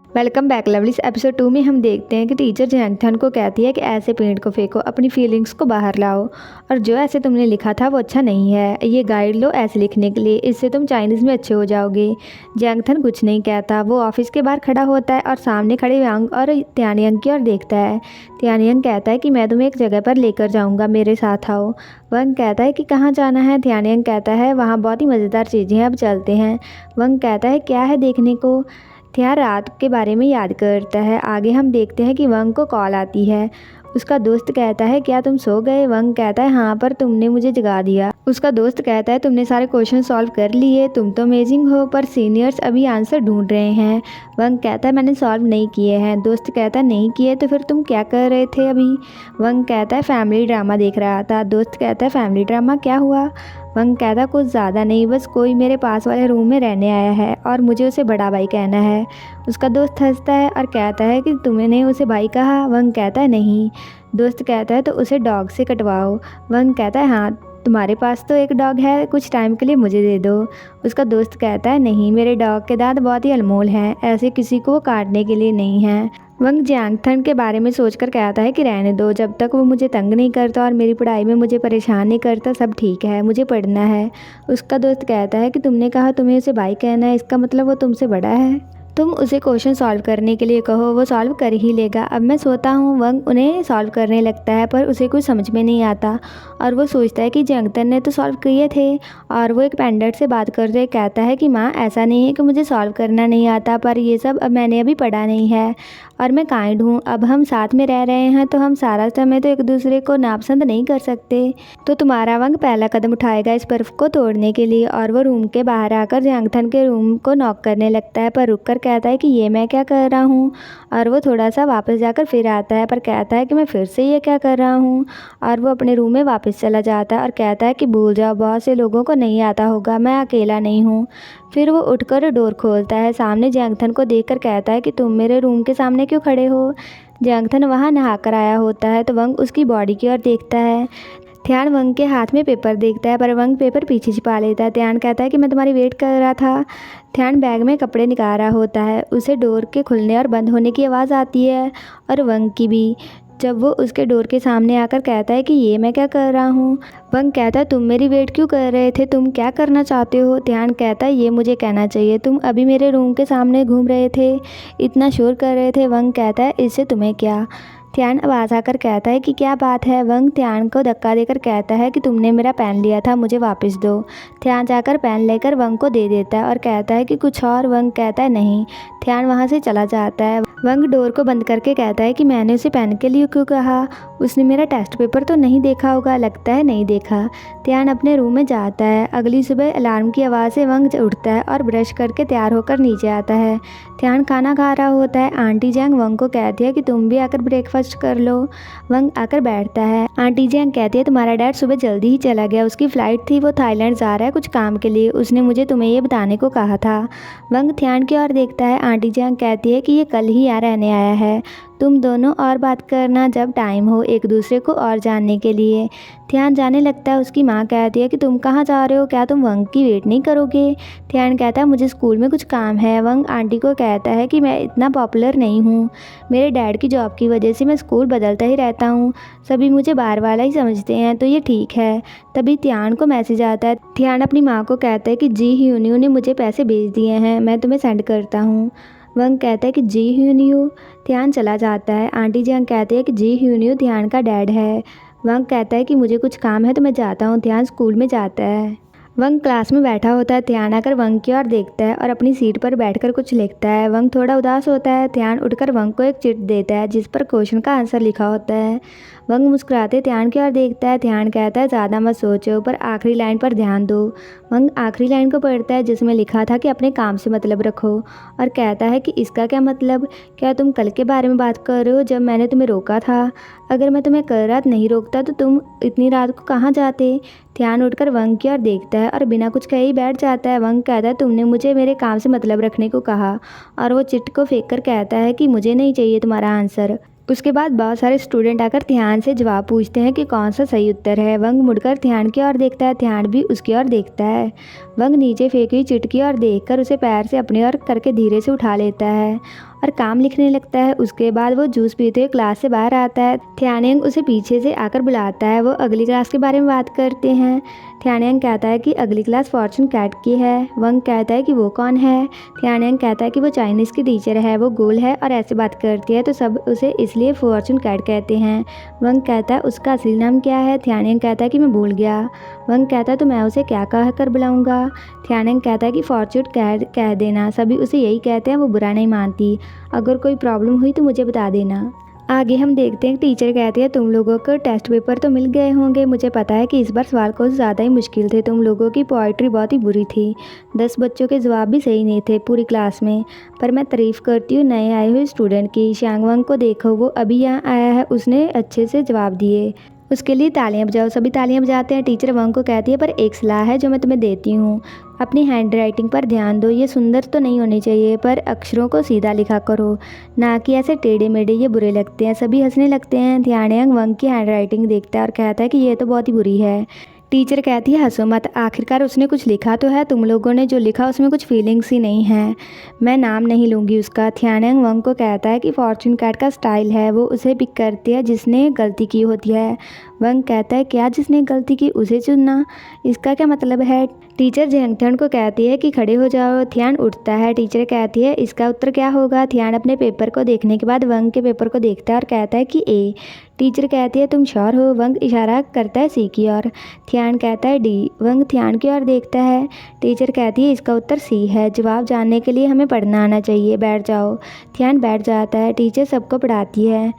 Welcome back lovelies. Episode 2 में हम देखते हैं कि टीचर जैंगथन को कहती है कि ऐसे पेंट को फेंको, अपनी फीलिंग्स को बाहर लाओ और जो ऐसे तुमने लिखा था वो अच्छा नहीं है। ये गाइड लो ऐसे लिखने के लिए, इससे तुम चाइनीज़ में अच्छे हो जाओगे। जैंगथन कुछ नहीं कहता। वो ऑफिस के बाहर खड़ा होता है और सामने खड़े वांग और त्यानियंग की ओर देखता है। त्यानियंग कहता है कि मैं तुम्हें एक जगह पर लेकर जाऊँगा, मेरे साथ आओ। वंग कहता है कि कहाँ जाना है। त्यानियंग कहता है वहाँ बहुत ही मज़ेदार चीज़ें हैं, अब चलते हैं। वंग कहता है क्या है देखने को। थिया रात के बारे में याद करता है। आगे हम देखते हैं कि वंग को कॉल आती है। उसका दोस्त कहता है क्या तुम सो गए। वंग कहता है हाँ, पर तुमने मुझे जगा दिया। उसका दोस्त कहता है तुमने सारे क्वेश्चन सॉल्व कर लिए, तुम तो अमेजिंग हो, पर सीनियर्स अभी आंसर ढूंढ रहे हैं। वंग कहता है मैंने सॉल्व नहीं किए हैं। दोस्त कहता है नहीं किए तो फिर तुम क्या कर रहे थे अभी। वंग कहता है फैमिली ड्रामा देख रहा था। दोस्त कहता है फैमिली ड्रामा क्या हुआ। वंग कहता कुछ ज़्यादा नहीं, बस कोई मेरे पास वाले रूम में रहने आया है और मुझे उसे बड़ा भाई कहना है। उसका दोस्त हंसता है और कहता है कि तुमने उसे भाई कहा। वंग कहता है नहीं। दोस्त कहता है तो उसे डॉग से कटवाओ। वंग कहता है हाँ, तुम्हारे पास तो एक डॉग है, कुछ टाइम के लिए मुझे दे दो। उसका दोस्त कहता है नहीं, मेरे डॉग के दांत बहुत ही अनमोल हैं, ऐसे किसी को काटने के लिए नहीं हैं। वंग जैंगथन के बारे में सोचकर कहता है कि रहने दो, जब तक वो मुझे तंग नहीं करता और मेरी पढ़ाई में मुझे परेशान नहीं करता सब ठीक है, मुझे पढ़ना है। उसका दोस्त कहता है कि तुमने कहा तुम्हें उसे भाई कहना है, इसका मतलब वो तुमसे बड़ा है। तुम उसे क्वेश्चन सॉल्व करने के लिए कहो, वो सॉल्व कर ही लेगा। अब मैं सोता हूँ। वंग उन्हें सॉल्व करने लगता है पर उसे कुछ समझ में नहीं आता और वो सोचता है कि जैंगथन ने तो सॉल्व किए थे। और वो एक पेंडेंट से बात करते कहता है कि माँ ऐसा नहीं है कि मुझे सॉल्व करना नहीं आता, पर ये सब अब मैंने अभी पढ़ा नहीं है और मैं काइंड हूँ। अब हम साथ में रह रहे हैं तो हम सारा समय तो एक दूसरे को नापसंद नहीं कर सकते। तो तुम्हारा वंग पहला कदम उठाएगा इस बर्फ को तोड़ने के लिए। और वो रूम के बाहर आकर जैंगथन के रूम को नॉक करने लगता है, पर रुककर कहता है कि ये मैं क्या कर रहा हूँ। और वो थोड़ा सा वापस जाकर फिर आता है पर कहता है कि मैं फिर से ये क्या कर रहा हूँ। और वो अपने रूम में वापस चला जाता है और कहता है कि भूल जाओ, बहुत से लोगों को नहीं आता होगा, मैं अकेला नहीं हूँ। फिर वो उठकर डोर खोलता है। सामने जैंगथन को देखकर कहता है कि तुम मेरे रूम के सामने क्यों खड़े हो। जैंगथन वहाँ नहाकर आया होता है तो वंग उसकी बॉडी की ओर देखता है। थियान वंग के हाथ में पेपर देखता है पर वंग पेपर पीछे छिपा लेता है। थियान कहता है कि मैं तुम्हारी वेट कर रहा था। थियान बैग में कपड़े निकाल रहा होता है। उसे डोर के खुलने और बंद होने की आवाज़ आती है और वंग की भी, जब वो उसके डोर के सामने आकर कहता है कि ये मैं क्या कर रहा हूँ। वंग कहता है तुम मेरी वेट क्यों कर रहे थे, तुम क्या करना चाहते हो। ध्यान कहता है ये मुझे कहना चाहिए, तुम अभी मेरे रूम के सामने घूम रहे थे, इतना शोर कर रहे थे। वंग कहता है इससे तुम्हें क्या। ध्यान आवाज़ आकर कहता है कि क्या बात है। वंग ध्यान को धक्का देकर कहता है कि तुमने मेरा पेन लिया था, मुझे वापस दो। ध्यान जाकर पेन लेकर वंग को दे देता है और कहता है कि कुछ और। वंग कहता है नहीं। ध्यान वहाँ से चला जाता है। वंग डोर को बंद करके कहता है कि मैंने उसे पेन के लिए क्यों कहा, उसने मेरा टेस्ट पेपर तो नहीं देखा होगा, लगता है नहीं देखा। ध्यान अपने रूम में जाता है। अगली सुबह अलार्म की आवाज़ से वंग उठता है और ब्रश करके तैयार होकर नीचे आता है। ध्यान खाना खा रहा होता है। आंटी जैंग वंग को कहती है कि तुम भी आकर ब्रेकफास्ट कर लो। वंग आकर बैठता है। आंटी जैंग कहती है तुम्हारा डैड सुबह जल्दी ही चला गया, उसकी फ़्लाइट थी, वो थाईलैंड जा रहा है कुछ काम के लिए, उसने मुझे तुम्हें ये बताने को कहा था। वंग ध्यान की ओर देखता है। आंटी जैंग कहती है कि ये कल ही यहाँ रहने आया है, तुम दोनों और बात करना जब टाइम हो एक दूसरे को और जानने के लिए। ध्यान जाने लगता है। उसकी माँ कहती है कि तुम कहाँ जा रहे हो, क्या तुम वंग की वेट नहीं करोगे। ध्यान कहता है मुझे स्कूल में कुछ काम है। वंग आंटी को कहता है कि मैं इतना पॉपुलर नहीं हूँ, मेरे डैड की जॉब की वजह से मैं स्कूल बदलता ही रहता हूँ, सभी मुझे बाहर वाला ही समझते हैं, तो ये ठीक है। तभी ध्यान को मैसेज आता है। ध्यान अपनी माँ को कहता है कि जी ह्यून्यू ने मुझे पैसे भेज दिए हैं, मैं तुम्हें सेंड करता हूँ। वंग कहता है कि जी ह्यून्यू। ध्यान चला जाता है। आंटी जैंग कहती है कि जी ह्यून्यू ध्यान का डैड है। वंग कहता है कि मुझे कुछ काम है तो मैं जाता हूँ। ध्यान स्कूल में जाता है। वंग क्लास में बैठा होता है। ध्यान आकर वंग की ओर देखता है और अपनी सीट पर बैठकर कुछ लिखता है। वंग थोड़ा उदास होता है। ध्यान उठकर वंग को एक चिट देता है जिस पर क्वेश्चन का आंसर लिखा होता है। वंग मुस्कुराते ध्यान की ओर देखता है। ध्यान कहता है ज़्यादा मत सोचो, पर आखिरी लाइन पर ध्यान दो। वंग आखिरी लाइन को पढ़ता है जिसमें लिखा था कि अपने काम से मतलब रखो और कहता है कि इसका क्या मतलब, क्या तुम कल के बारे में बात कर रहे हो जब मैंने तुम्हें रोका था। अगर मैं तुम्हें कल रात नहीं रोकता तो तुम इतनी रात को कहाँ जाते। ध्यान उठकर वंग की ओर देखता है और बिना कुछ कहे ही बैठ जाता है। वंग कहता है तुमने मुझे मेरे काम से मतलब रखने को कहा, और वो चिट को फेंक कर कहता है कि मुझे नहीं चाहिए तुम्हारा आंसर। उसके बाद बहुत सारे स्टूडेंट आकर ध्यान से जवाब पूछते हैं कि कौन सा सही उत्तर है। वंग मुड़कर ध्यान की ओर देखता है। ध्यान भी उसकी ओर देखता है। वंग नीचे फेंकी हुई चिट की ओर देखकर उसे पैर से अपनी ओर करके धीरे से उठा लेता है और काम लिखने लगता है। उसके बाद वो जूस पीते हुए क्लास से बाहर आता है। थियानिंग उसे पीछे से आकर बुलाता है। वो अगली क्लास के बारे में बात करते हैं। थियानिंग कहता है कि अगली क्लास फॉर्चून कैट की है। वंग कहता है कि वो कौन है। थियानिंग कहता है कि वो चाइनीज़ की टीचर है, वो गोल है और ऐसे बात करती है तो सब उसे इसलिए फॉर्चून कैट कहते हैं। वंग कहता है उसका असली नाम क्या है। थियानिंग कहता है कि मैं भूल गया। वंग कहता है तो मैं उसे क्या कह कर बुलाऊंगा। थियानिंग कहता है कि फॉर्चून कैट कह देना। सभी उसे यही कहते हैं, वो बुरा नहीं मानती। अगर कोई प्रॉब्लम हुई तो मुझे बता देना। आगे हम देखते हैं टीचर कहती है तुम लोगों को टेस्ट पेपर तो मिल गए होंगे। मुझे पता है कि इस बार सवाल कुछ ज़्यादा ही मुश्किल थे। तुम लोगों की पोइट्री बहुत ही बुरी थी। 10 बच्चों के जवाब भी सही नहीं थे पूरी क्लास में। पर मैं तारीफ़ करती हूँ नए आए हुए स्टूडेंट की। शांगवांग को देखो, वो अभी यहाँ आया है, उसने अच्छे से जवाब दिए। उसके लिए तालियां बजाओ। सभी तालियां बजाते हैं। टीचर वंग को कहती है पर एक सलाह है जो मैं तुम्हें देती हूँ, अपनी हैंड राइटिंग पर ध्यान दो। ये सुंदर तो नहीं होनी चाहिए पर अक्षरों को सीधा लिखा करो, ना कि ऐसे टेढ़े मेढ़े, ये बुरे लगते हैं। सभी हंसने लगते हैं। थियानिंग वंग की हैंड राइटिंग देखता है और कहता है कि ये तो बहुत ही बुरी है। टीचर कहती है हंसो मत, आखिरकार उसने कुछ लिखा तो है। तुम लोगों ने जो लिखा उसमें कुछ फीलिंग्स ही नहीं है। मैं नाम नहीं लूँगी उसका। थियानिंग वंग को कहता है कि फॉर्चून कैट का स्टाइल है, वो उसे पिक करती है जिसने गलती की होती है। वंग कहता है क्या जिसने गलती की उसे चुनना, इसका क्या मतलब है। टीचर जेंगथन को कहती है कि खड़े हो जाओ। थियान उठता है। टीचर कहती है इसका उत्तर क्या होगा। थियान अपने पेपर को देखने के बाद वंग के पेपर को देखता है और कहता है कि ए। टीचर कहती है तुम श्योर हो। वंग इशारा करता है सी की ओर। थियान कहता है डी। वंग थियान की ओर देखता है। टीचर कहती है इसका उत्तर सी है। जवाब जानने के लिए हमें पढ़ना आना चाहिए, बैठ जाओ। थियान बैठ जाता है। टीचर सबको पढ़ाती है।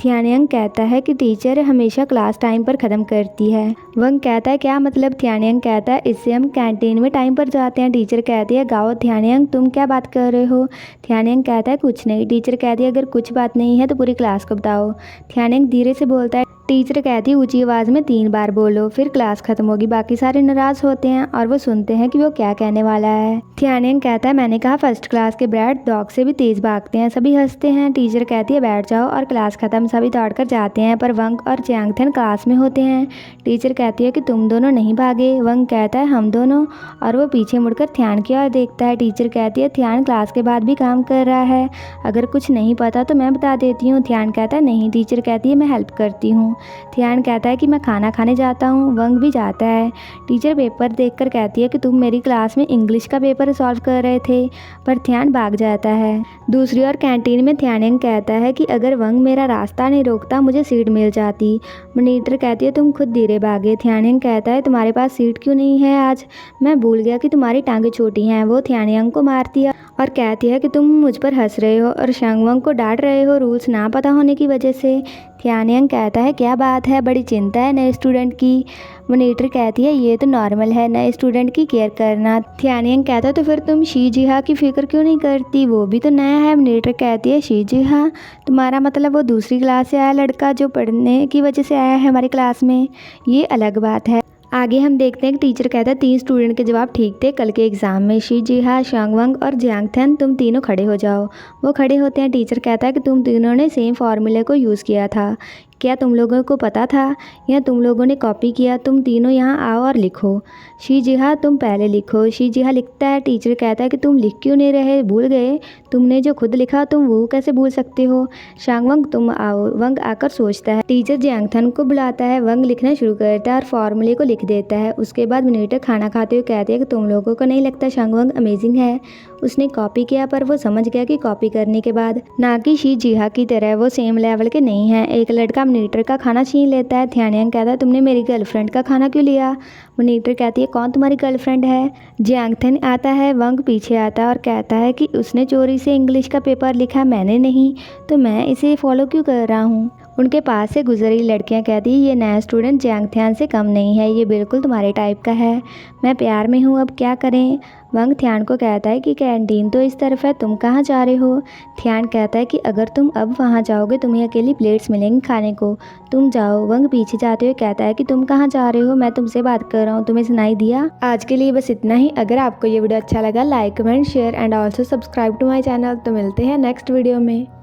थियानिंग कहता है कि टीचर हमेशा क्लास टाइम पर ख़त्म करती है। वंग कहता है क्या मतलब। थियानिंग कहता है इससे हम कैंटीन में टाइम पर जाते हैं। टीचर कहती है गाओ। थियानिंग तुम क्या बात कर रहे हो। थियानिंग कहता है कुछ नहीं। टीचर कहती है अगर कुछ बात नहीं है तो पूरी क्लास को बताओ। थियानिंग धीरे से बोलता है। टीचर कहती है ऊंची आवाज़ में 3 बार बोलो, फिर क्लास खत्म होगी। बाकी सारे नाराज़ होते हैं और वो सुनते हैं कि वो क्या कहने वाला है। थियानिंग कहता है मैंने कहा फर्स्ट क्लास के ब्रैड डॉग से भी तेज़ भागते हैं। सभी हंसते हैं। टीचर कहती है बैठ जाओ और क्लास खत्म। सभी दौड़कर जाते हैं पर वंग और जेंगथन क्लास में होते हैं। टीचर कहती है कि तुम दोनों नहीं भागे। वंग कहता है हम दोनों, और वो पीछे मुड़कर थियान की ओर देखता है। टीचर कहती है थियान क्लास के बाद भी काम कर रहा है, अगर कुछ नहीं पता तो मैं बता देती हूँ। थियान कहता है नहीं। टीचर कहती है मैं हेल्प करती हूँ। थियान कहता है कि मैं खाना खाने जाता हूँ। वंग भी जाता है। टीचर पेपर देखकर कहती है कि तुम मेरी क्लास में इंग्लिश का पेपर सॉल्व कर रहे थे, पर थियान भाग जाता है। दूसरी ओर कैंटीन में थियानिंग कहता है कि अगर वंग मेरा रास्ता नहीं रोकता मुझे सीट मिल जाती। मॉनिटर कहती है तुम खुद धीरे भागे। थियानिंग कहता है तुम्हारे पास सीट क्यों नहीं है आज, मैं भूल गया कि तुम्हारी टांगें छोटी हैं। वो थियानिंग को मारती है और कहती है कि तुम मुझ पर हंस रहे हो और शांगवंग को डांट रहे हो रूल्स ना पता होने की वजह से। थियानिंग कहता है क्या बात है, बड़ी चिंता है नए स्टूडेंट की। मॉनिटर कहती है ये तो नॉर्मल है नए स्टूडेंट की केयर करना। थियानिंग कहता है तो फिर तुम शी जिहा की फिक्र क्यों नहीं करती, वो भी तो नया है। मॉनिटर कहती है शी जिहा, तुम्हारा मतलब वो दूसरी क्लास से आया लड़का जो पढ़ने की वजह से आया है हमारी क्लास में, ये अलग बात है। आगे हम देखते हैं कि टीचर कहता है 3 स्टूडेंट के जवाब ठीक थे कल के एग्ज़ाम में, शी जिहा, शांगवंग और जेंगथन, तुम तीनों खड़े हो जाओ। वो खड़े होते हैं। टीचर कहता है कि तुम तीनों ने सेम फार्मूले को यूज़ किया था, क्या तुम लोगों को पता था या तुम लोगों ने कॉपी किया। तुम तीनों यहाँ आओ और लिखो। शी जिहा तुम पहले लिखो। शी जिहा लिखता है। टीचर कहता है कि तुम लिख क्यों नहीं रहे, भूल गए, तुमने जो खुद लिखा तुम वो कैसे भूल सकते हो। शांगवंग तुम आओ। वंग आकर सोचता है। टीचर जेंगथन को बुलाता है। वंग लिखना शुरू करता है और फार्मूले को लिख देता है। उसके बाद मॉनिटर खाना खाते हुए कहते हैं कि तुम लोगों को नहीं लगता शांगवंग अमेजिंग है, उसने कॉपी किया पर वो समझ गया कि कॉपी करने के बाद ना कि शी जिहा की तरह वो सेम लेवल के नहीं हैं। एक लड़का मॉनिटर का खाना छीन लेता है। थियानिंग कहता है तुमने मेरी गर्लफ्रेंड का खाना क्यों लिया। मॉनिटर कहती है कौन तुम्हारी गर्लफ्रेंड है। जेंगथन आता है। वंग पीछे आता है और कहता है कि उसने चोरी से इंग्लिश का पेपर लिखा, मैंने नहीं, तो मैं इसे फॉलो क्यों कर रहा हूँ। उनके पास से गुजरी लड़कियां कहती ये नया स्टूडेंट जेंगथियान से कम नहीं है, ये बिल्कुल तुम्हारे टाइप का है, मैं प्यार में हूँ, अब क्या करें। वंग थियान को कहता है कि कैंटीन तो इस तरफ है, तुम कहाँ जा रहे हो। थियान कहता है कि अगर तुम अब वहाँ जाओगे तुम्हें अकेली प्लेट्स मिलेंगी खाने को, तुम जाओ। वंग पीछे जाते हुए कहता है कि तुम कहाँ जा रहे हो, मैं तुमसे बात कर रहा हूँ, तुम्हें सुनाई दिया। आज के लिए बस इतना ही। अगर आपको ये वीडियो अच्छा लगा like comment share and also subscribe to my channel. तो मिलते हैं नेक्स्ट वीडियो में।